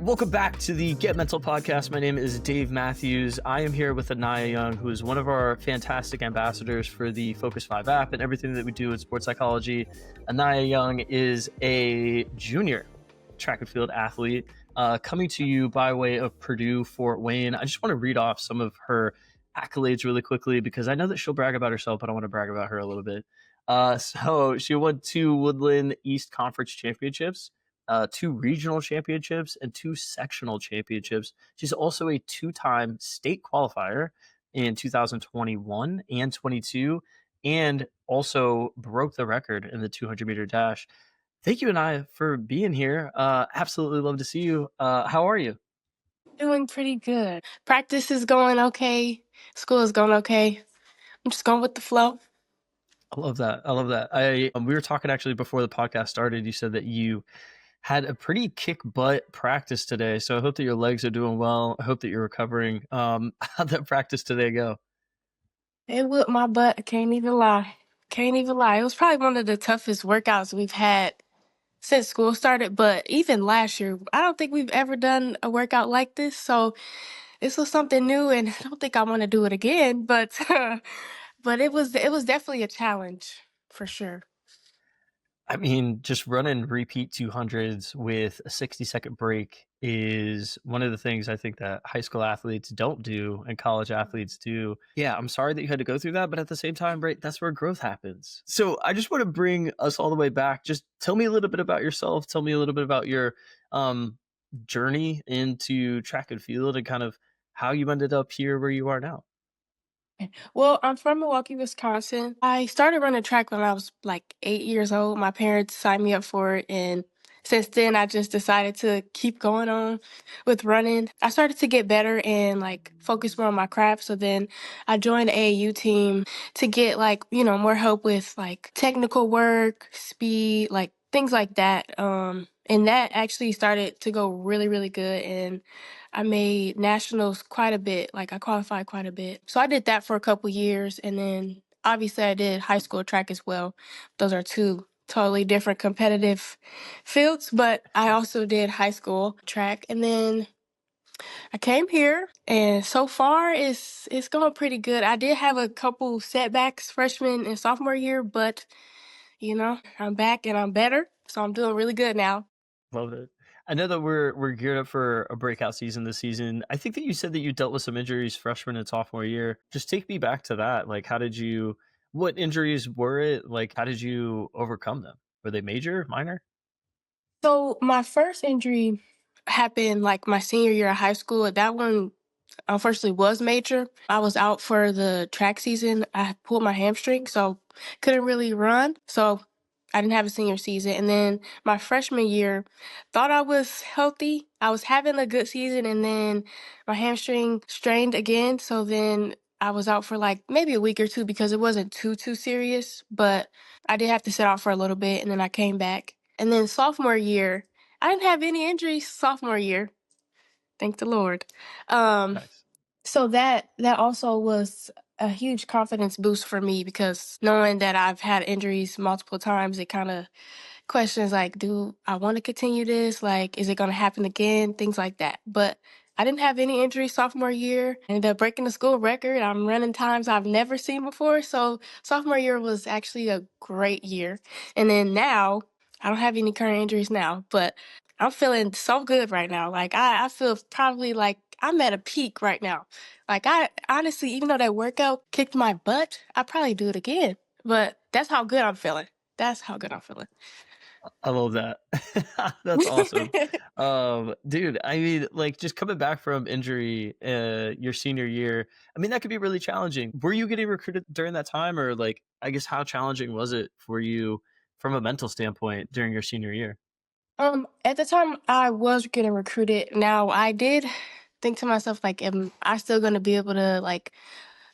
Welcome back to the Get Mental podcast. My name is Dave Matthews. I am here with Aniya Young, who is one of our fantastic ambassadors for the Focus 5 app and everything that we do in sports psychology. Aniya Young is a junior track and field athlete coming to you by way of Purdue, Fort Wayne. I just want to read off some of her accolades really quickly because I know that she'll brag about herself, but I want to brag about her a little bit. So she won 2 Woodland East Conference championships, 2 regional championships, and 2 sectional championships. She's also a 2-time state qualifier in 2021 and 22, and also broke the record in the 200-meter dash. Thank you, Aniya, for being here. Absolutely love to see you. How are you? Doing pretty good. Practice is going okay. School is going okay. I'm just going with the flow. I love that. I love that. We were talking actually before the podcast started. You said that you had a pretty kick butt practice today. So I hope that your legs are doing well. I hope that you're recovering. How'd that practice today go? It whipped my butt. I can't even lie. Can't even lie. It was probably one of the toughest workouts we've had since school started. But even last year, I don't think we've ever done a workout like this. So this was something new, and I don't think I want to do it again. But but it was definitely a challenge for sure. I mean, just running repeat 200s with a 60-second break is one of the things I think that high school athletes don't do and college athletes do. Yeah, I'm sorry that you had to go through that, but at the same time, right, that's where growth happens. So I just want to bring us all the way back. Just tell me a little bit about yourself. Tell me a little bit about your journey into track and field and kind of how you ended up here where you are now. Well, I'm from Milwaukee, Wisconsin. I started running track when I was like 8 years old. My parents signed me up for it, and since then, I just decided to keep going on with running. I started to get better and like focus more on my craft. So then I joined the AAU team to get like, more help with like technical work, speed, like things like that. And that actually started to go really, really good. And I made nationals quite a bit. Like I qualified quite a bit. So I did that for a couple years, and then obviously I did high school track as well. Those are 2 totally different competitive fields, but I also did high school track, and then I came here, and so far it's going pretty good. I did have a couple setbacks freshman and sophomore year, but I'm back and I'm better, so I'm doing really good now. Love it. I know that we're geared up for a breakout season this season. I think that you said that you dealt with some injuries freshman and sophomore year. Just take me back to that. Like, what injuries were it? Like, how did you overcome them? Were they major, minor? So my first injury happened like my senior year of high school. That one unfortunately was major. I was out for the track season. I pulled my hamstring, so couldn't really run. So I didn't have a senior season. And then my freshman year, thought I was healthy. I was having a good season, and then my hamstring strained again. So then I was out for like maybe a week or 2 because it wasn't too serious, but I did have to sit out for a little bit, and then I came back. And then sophomore year, I didn't have any injuries sophomore year. Thank the Lord. Um, Nice. so that also was a huge confidence boost for me because knowing that I've had injuries multiple times, it kind of questions like, do I want to continue this? Like, is it going to happen again? Things like that. But I didn't have any injuries sophomore year. I ended up breaking the school record. I'm running times I've never seen before. So sophomore year was actually a great year. And then now, I don't have any current injuries now, but I'm feeling so good right now. Like I feel probably like I'm at a peak right now. Like I honestly, even though that workout kicked my butt, I probably do it again. But that's how good I'm feeling. That's how good I'm feeling. I love that. That's awesome. Dude, I mean, like just coming back from injury your senior year, I mean, that could be really challenging. Were you getting recruited during that time, or like, I guess how challenging was it for you from a mental standpoint during your senior year? At the time I was getting recruited. Now I did think to myself, like, am I still gonna be able to like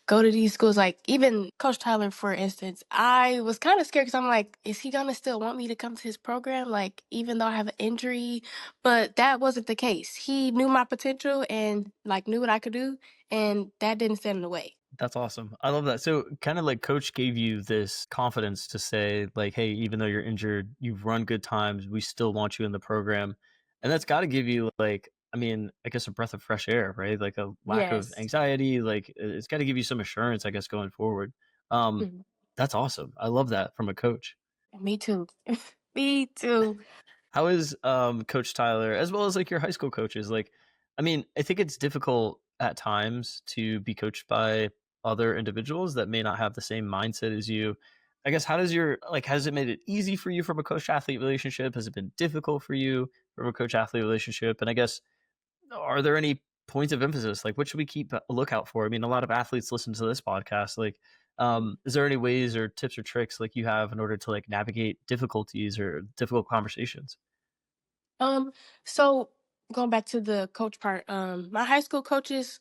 go to these schools? Like even Coach Tyler, for instance, I was kind of scared because I'm like, is he gonna still want me to come to his program? Like, even though I have an injury, but that wasn't the case. He knew my potential and like knew what I could do, and that didn't stand in the way. That's awesome. I love that. So kind of like coach gave you this confidence to say like, hey, even though you're injured, you've run good times, we still want you in the program. And that's got to give you like I mean, I guess a breath of fresh air, right? Like a lack of Yes. anxiety, like it's got to give you some assurance, I guess, going forward. Um, Mhm. that's awesome. I love that from a coach. Me too. Me too. How is Coach Tyler, as well as like your high school coaches? Like, I mean, I think it's difficult at times to be coached by other individuals that may not have the same mindset as you. I guess how does your like has it made it easy for you from a coach athlete relationship? Has it been difficult for you from a coach athlete relationship? And I guess are there any points of emphasis? Like, what should we keep a lookout for? I mean, a lot of athletes listen to this podcast. Like, is there any ways or tips or tricks like you have in order to like navigate difficulties or difficult conversations? Um, so going back to the coach part, my high school coaches,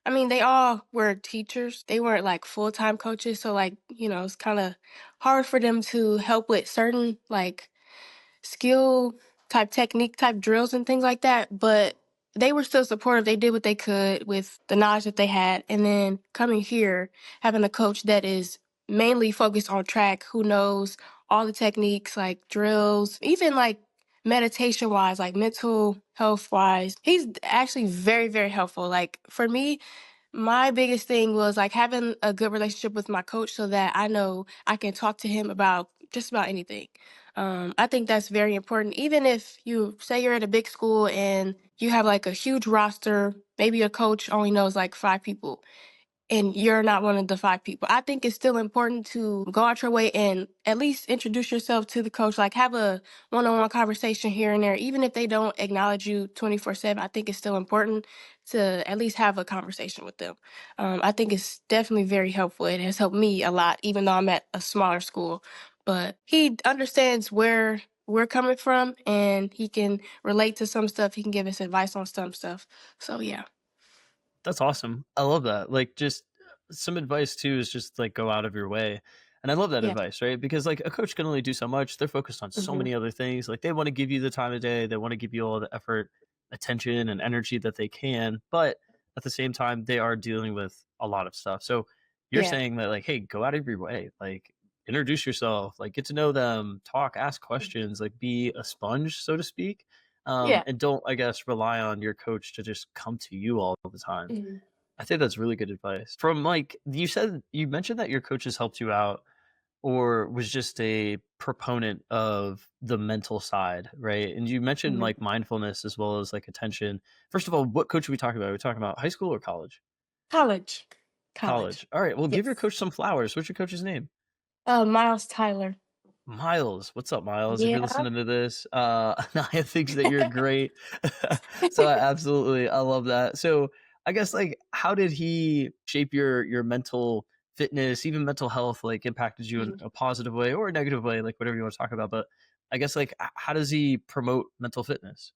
I mean, they all were teachers. They weren't like full-time coaches, so like, it's kind of hard for them to help with certain like skill type technique type drills and things like that, but they were still supportive. They did what they could with the knowledge that they had. And then coming here, having a coach that is mainly focused on track, who knows all the techniques like drills, even like meditation wise, like mental health wise. He's actually very, very helpful. Like for me, my biggest thing was like having a good relationship with my coach so that I know I can talk to him about just about anything. I think that's very important. Even if you say you're at a big school and you have like a huge roster, maybe your coach only knows like 5 people and you're not one of the 5 people. I think it's still important to go out your way and at least introduce yourself to the coach, like have a one on one conversation here and there. Even if they don't acknowledge you 24/7, I think it's still important to at least have a conversation with them. I think it's definitely very helpful. It has helped me a lot, even though I'm at a smaller school. But he understands where we're coming from and he can relate to some stuff. He can give us advice on some stuff. So, yeah. That's awesome. I love that. Like, just some advice too is just like go out of your way. And I love that Yeah. advice, right? Because like a coach can only do so much. They're focused on so Hmm. many other things. Like they want to give you the time of day, they want to give you all the effort, attention, and energy that they can. But at the same time, they are dealing with a lot of stuff. So you're Yeah. saying that like, hey, go out of your way, like introduce yourself, like get to know them, talk, ask questions, like be a sponge, so to speak. Yeah. And don't, I guess, rely on your coach to just come to you all the time. Mhm. I think that's really good advice. From like you mentioned that your coaches helped you out or was just a proponent of the mental side, right? And you mentioned Mhm. like mindfulness as well as like attention. First of all, what coach are we talking about? Are we talking about high school or college? College. College. College. All right. Well, give your Yes. coach some flowers. What's your coach's name? Miles Tyler. Miles, what's up, Miles? If you're Yeah. listening to this, Naya thinks that you're great. So I love that. So I guess like how did he shape your mental fitness, even mental health, like impacted you in Mhm. a positive way or a negative way, like whatever you want to talk about. But I guess like how does he promote mental fitness?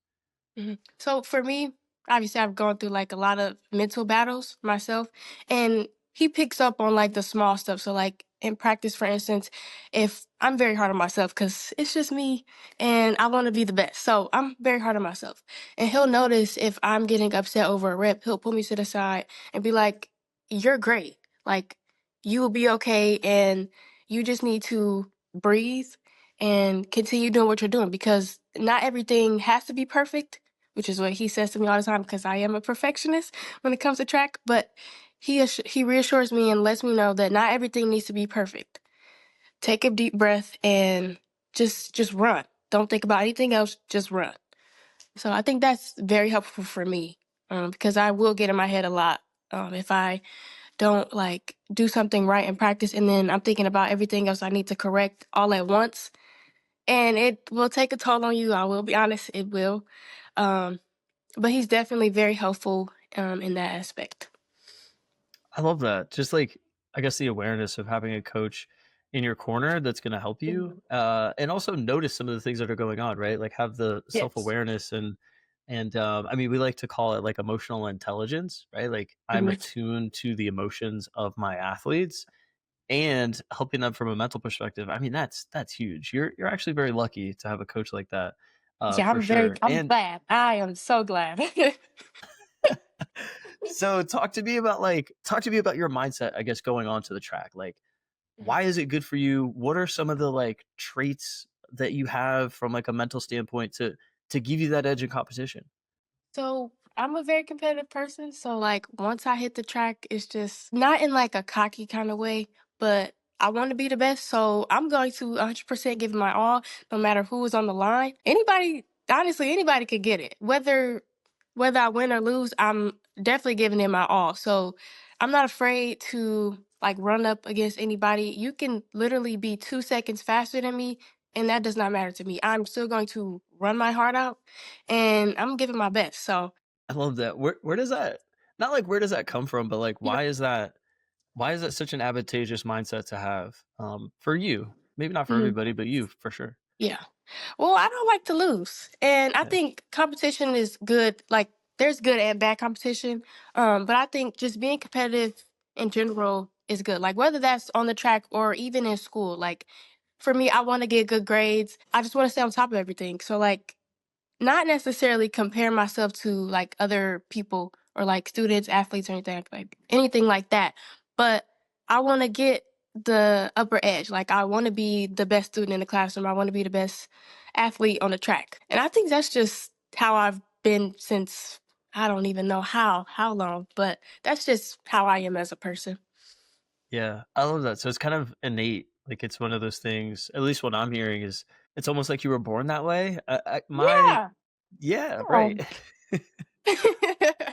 So for me, obviously I've gone through like a lot of mental battles myself and he picks up on like the small stuff. So like in practice, for instance, if I'm very hard on myself because it's just me and I want to be the best. So I'm very hard on myself. And he'll notice if I'm getting upset over a rep, he'll pull me to the side and be like, "You're great. Like you will be okay and you just need to breathe and continue doing what you're doing because not everything has to be perfect," which is what he says to me all the time because I am a perfectionist when it comes to track. But he reassures me and lets me know that not everything needs to be perfect. Take a deep breath and just run. Don't think about anything else. Just run. So I think that's very helpful for me because I will get in my head a lot if I don't like do something right in practice and then I'm thinking about everything else I need to correct all at once. And it will take a toll on you. I will be honest, it will. Um, but he's definitely very helpful, in that aspect. I love that. Just like I guess the awareness of having a coach in your corner that's going to help you, Mhm. and also notice some of the things that are going on, right? Like have the self Yes. awareness and I mean we like to call it like emotional intelligence, right? Like I'm Mhm. attuned to the emotions of my athletes and helping them from a mental perspective. I mean that's huge. You're actually very lucky to have a coach like that, Yeah, for sure. I'm And glad. I am so glad. so talk to me about your mindset, I guess, going on to the track. Like Mhm. why is it good for you? What are some of the like traits that you have from like a mental standpoint to give you that edge in competition? So I'm a very competitive person, so like once I hit the track, it's just not in like a cocky kind of way, but I want to be the best, so I'm going to 100% give it my all, no matter who is on the line. Anybody, honestly, anybody could get it. Whether I win or lose, I'm definitely giving it my all. So I'm not afraid to like run up against anybody. You can literally be 2 seconds faster than me, and that does not matter to me. I'm still going to run my heart out, and I'm giving my best. So I love that. Where does that, not like where does that come from, but like yeah. why is that such an advantageous mindset to have for you? Maybe not for Mhm. everybody, but you for sure. Yeah. Well, I don't like to lose. And I Yeah. think competition is good. Like there's good and bad competition. But I think just being competitive in general is good. Like whether that's on the track or even in school. Like for me, I want to get good grades. I just want to stay on top of everything. So like not necessarily compare myself to like other people or like students, athletes, or anything like that. But I want to get the upper edge. Like I want to be the best student in the classroom. I want to be the best athlete on the track. And I think that's just how I've been since I don't even know how long, but that's just how I am as a person. Yeah, I love that. So it's kind of innate. Like it's one of those things. At least what I'm hearing is it's almost like you were born that way. Yeah. Yeah, Oh. right.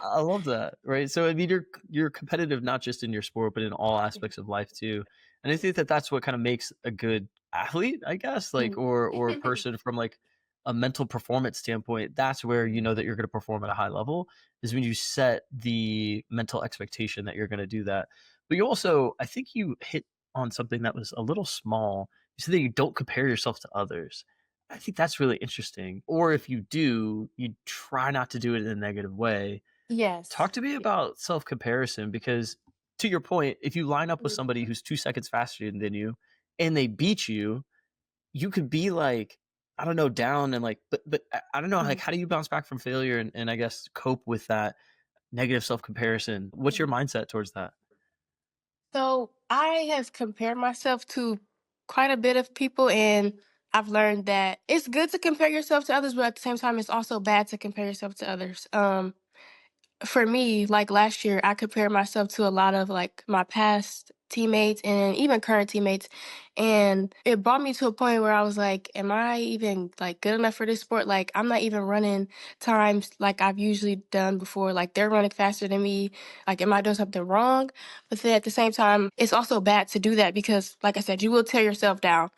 I love that, right? So I mean, you're competitive not just in your sport, but in all aspects of life too. And I think that that's what kind of makes a good athlete, I guess, like Mm. or a person from like a mental performance standpoint. That's where you know that you're going to perform at a high level is when you set the mental expectation that you're going to do that. But you also, I think you hit on something that was a little small. You said that you don't compare yourself to others. I think that's really interesting. Or if you do, you try not to do it in a negative way. Talk Yes. to me Yeah. about self comparison because, to your point, if you line up with Mhm. somebody who's 2 seconds faster than you and they beat you, you could be like, I don't know, down and like, but I don't know, like, Mhm. how do you bounce back from failure and I guess cope with that negative self comparison? What's your Mhm. mindset towards that? So I have compared myself to quite a bit of people, and I've learned that it's good to compare yourself to others, but at the same time, it's also bad to compare yourself to others. For me, like last year, I compared myself to a lot of like my past teammates and even current teammates. And it brought me to a point where I was like, am I even like good enough for this sport? Like, I'm not even running times like I've usually done before. Like, they're running faster than me. Like, am I doing something wrong? But then at the same time, it's also bad to do that because, like I said, you will tear yourself down.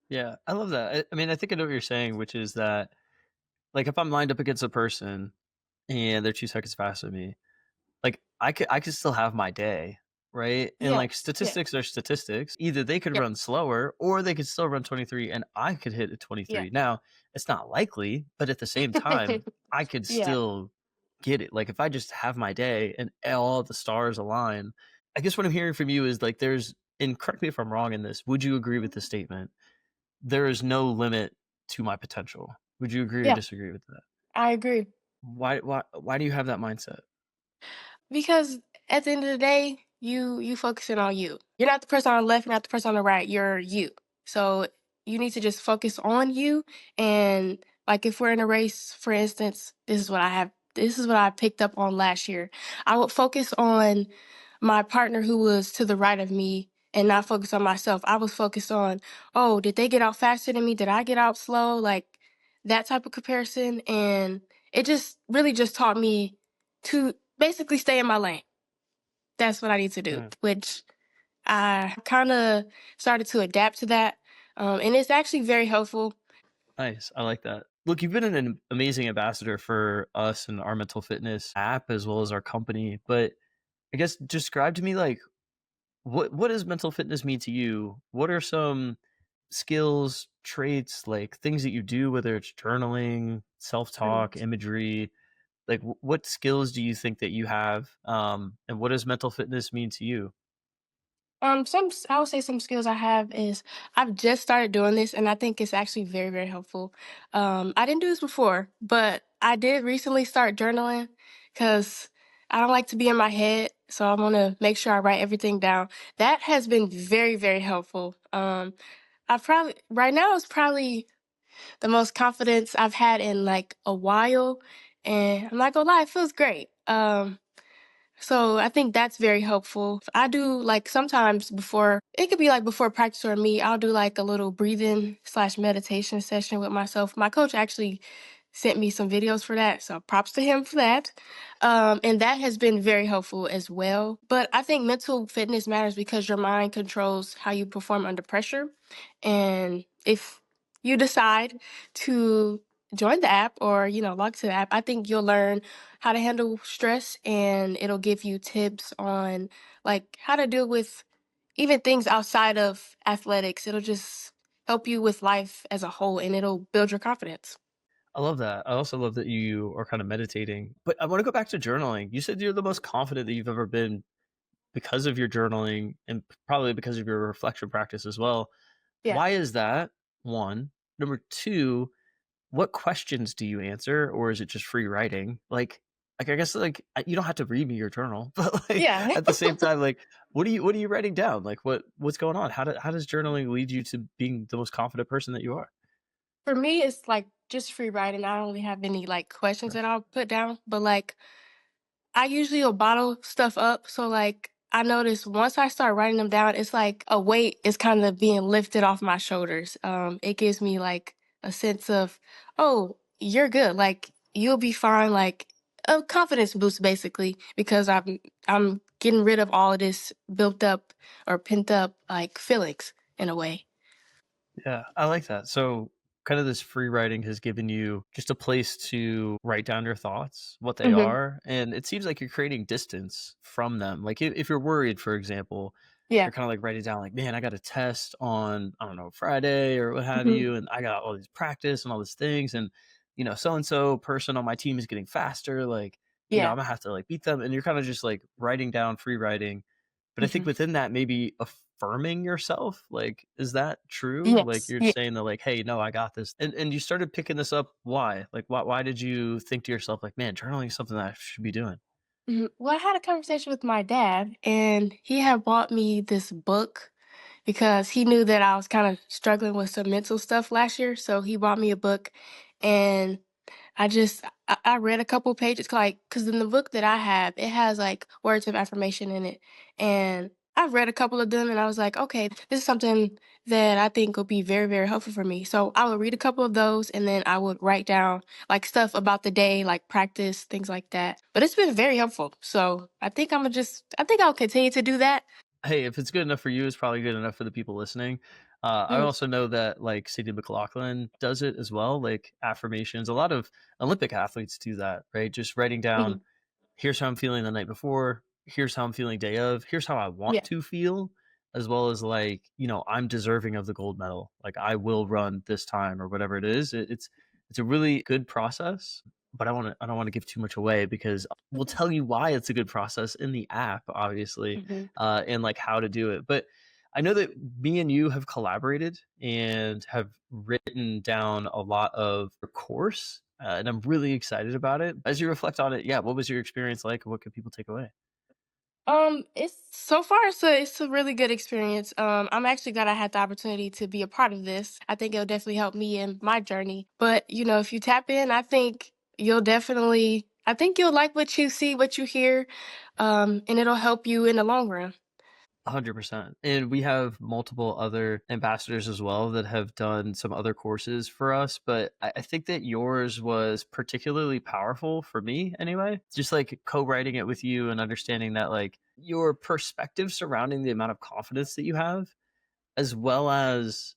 Yeah, I love that. I mean, I think I know what you're saying, which is that, like, if I'm lined up against a person and they're 2 seconds faster than me, like, I could still have my day, right? And, Yeah. like, Yeah. statistics are statistics. Either they could Yep. run slower or they could still run 23 and I could hit a Yeah. 23. Now, it's not likely, but at the same time, I could Yeah. still get it. Like, if I just have my day and all the stars align, I guess what I'm hearing from you is, like, there's and correct me if I'm wrong in this, would you agree with this statement? There is no limit to my potential. Would you agree or Yeah. disagree with that? I agree. Why do you have that mindset? Because at the end of the day, you focusing on you. You're not the person on the left, you're not the person on the right, you're you. So you need to just focus on you. And like if we're in a race, for instance, this is what I picked up on last year. I would focus on my partner who was to the right of me and not focus on myself. I was focused on, oh, did they get out faster than me? Did I get out slow? Like that type of comparison. And it just really just taught me to basically stay in my lane. That's what I need to do, Yeah. which I kind of started to adapt to that. And it's actually very helpful. Nice. I like that. Look, you've been an amazing ambassador for us and our mental fitness app as well as our company. But I guess describe to me like what does mental fitness mean to you? What are some skills, traits, like things that you do, whether it's journaling, self-talk, imagery, like what skills do you think that you have? And what does mental fitness mean to you? I would say some skills I have is I've just started doing this, and I think it's actually very, very helpful. I didn't do this before, but I did recently start journaling because I don't like to be in my head, so I want to make sure I write everything down. That has been very, very helpful. I probably right now is probably the most confidence I've had in like a while. and I'm not gonna lie, it feels great. So I think that's very helpful. I do like sometimes before it could be like before practice or me, I'll do like a little breathing slash meditation session with myself. My coach actually sent me some videos for that, so props to him for that. And that has been very helpful as well. But I think mental fitness matters because your mind controls how you perform under pressure. And if you decide to join the app or log to the app, I think you'll learn how to handle stress, and it'll give you tips on like how to deal with even things outside of athletics. It'll just help you with life as a whole, and it'll build your confidence. I love that. I also love that you are kind of meditating. But I want to go back to journaling. You said you're the most confident that you've ever been because of your journaling and probably because of your reflection practice as well. Yeah. Why is that? One. Number two, what questions do you answer, or is it just free writing? Like I guess you don't have to read me your journal, but like Yeah. at the same time, like what are you writing down? Like what's going on? How does journaling lead you to being the most confident person that you are? For me, it's like just free writing. I don't really have any like questions Okay. that I'll put down, but like I usually will bottle stuff up. So like I notice once I start writing them down, it's like a weight is kind of being lifted off my shoulders. It gives me like a sense of, oh, you're good. Like you'll be fine. Like a confidence boost basically because I'm getting rid of all of this built up or pent up like feelings in a way. Yeah, I like that. So, kind of this free writing has given you just a place to write down your thoughts, what they Hmm. are, and it seems like you're creating distance from them. Like if you're worried, for example, Yeah. you're kind of like writing down like, man, I got a test on I don't know Friday or what have Hmm. you, and I got all these practice and all these things, and so and so person on my team is getting faster. Like I'm Yeah. gonna have to like beat them, and you're kind of just like writing down free writing, but I think Hmm. within that, maybe affirming yourself, like, is that true? Like, Yes. you're Yeah. saying that, like, "Hey, no, I got this." And you started picking this up, why? Like, why did you think to yourself, like, "Man, journaling is something that I should be doing?" Well, I had a conversation with my dad, and he had bought me this book because he knew that I was kind of struggling with some mental stuff last year. So he bought me a book, and I read a couple pages, like, because in the book that I have, it has like words of affirmation in it, and I've read a couple of them, and I was like, okay, this is something that I think will be very, very helpful for me. So I would read a couple of those, and then I would write down like stuff about the day, like practice things like that. But it's been very helpful. So I think I'll continue to do that. Hey, if it's good enough for you, it's probably good enough for the people listening. I Mhm. also know that like Sadie McLaughlin does it as well, like affirmations. A lot of Olympic athletes do that, right? Just writing down, Mhm. here's how I'm feeling the night before, here's how I'm feeling day of, here's how I want Yeah. to feel, as well as like, I'm deserving of the gold medal. Like I will run this time or whatever it is. It's a really good process, but I don't want to give too much away because we'll tell you why it's a good process in the app, obviously, Mhm. and like how to do it. But I know that me and you have collaborated and have written down a lot of your course, and I'm really excited about it. As you reflect on it, yeah, what was your experience like? What could people take away? It's so far it's a really good experience. I'm actually glad I had the opportunity to be a part of this. I think it'll definitely help me in my journey. But if you tap in, I think you'll like what you see, what you hear, and it'll help you in the long run. 100%. And we have multiple other ambassadors as well that have done some other courses for us. But I think that yours was particularly powerful for me anyway. Just like co writing it with you and understanding that, like, your perspective surrounding the amount of confidence that you have, as well as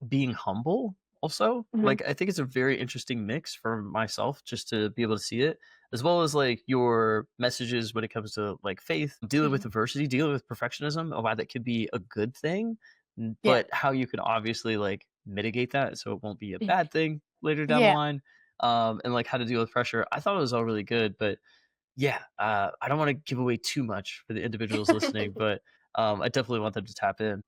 being humble also. Hmm. Like I think it's a very interesting mix for myself just to be able to see it, as well as like your messages when it comes to like faith, dealing Hmm. with adversity, dealing with perfectionism, and why that could be a good thing, Yeah. but how you can obviously like mitigate that so it won't be a Mhm. bad thing later down the Yeah. line. And like how to deal with pressure. I thought it was all really good, but yeah, I don't want to give away too much for the individuals listening, but I definitely want them to tap in.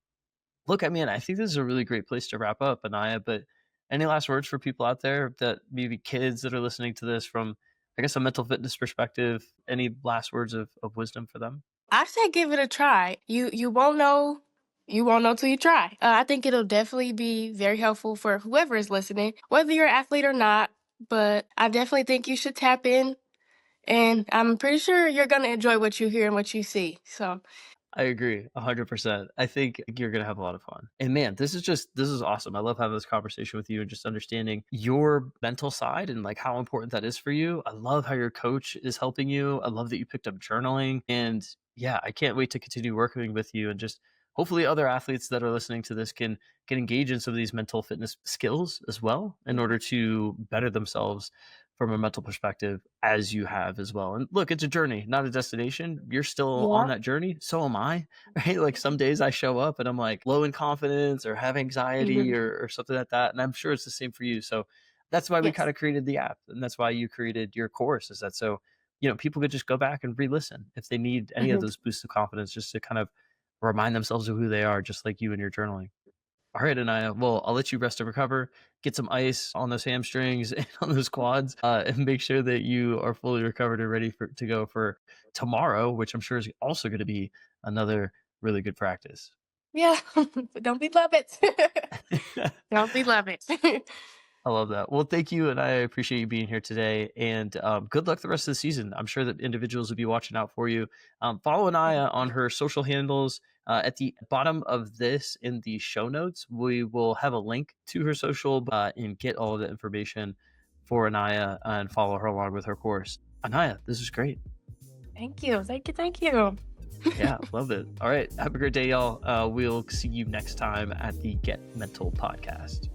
Look, I mean, I think this is a really great place to wrap up, Anaya. But any last words for people out there that maybe kids that are listening to this from, I guess, a mental fitness perspective? Any last words of wisdom for them? I say give it a try. You won't know till you try. I think it'll definitely be very helpful for whoever is listening, whether you're an athlete or not. but I definitely think you should tap in, and I'm pretty sure you're gonna enjoy what you hear and what you see. So, I agree 100%. I think you're going to have a lot of fun. And man, this is awesome. I love having this conversation with you and just understanding your mental side and like how important that is for you. I love how your coach is helping you. I love that you picked up journaling. And yeah, I can't wait to continue working with you and just hopefully other athletes that are listening to this can engage in some of these mental fitness skills as well in order to better themselves from a mental perspective as you have as well. And look, it's a journey, not a destination. You're still on yeah. that journey. So am I, right? Like some days I show up and I'm like low in confidence or have anxiety Mhm. or something like that. And I'm sure it's the same for you. So that's why we kind Yes. of created the app. And that's why you created your course, is that so, people could just go back and re-listen if they need any of Mhm. those boosts of confidence, just to kind of remind themselves of who they are, just like you and your journaling. All right, Anaya. Well, I'll let you rest and recover, get some ice on those hamstrings and on those quads, and make sure that you are fully recovered and ready to go for tomorrow, which I'm sure is also going to be another really good practice. Yeah. Don't be love it. Don't be love it. I love that. Well, thank you, and I appreciate you being here today. And good luck the rest of the season. I'm sure that individuals will be watching out for you. Follow Anaya on her social handles. At the bottom of this in the show notes, we will have a link to her social and get all of the information for Anaya and follow her along with her course. Anaya, this is great. Thank you. Thank you. Thank you. Yeah, love it. All right. Have a great day, y'all. We'll see you next time at the Get Mental podcast.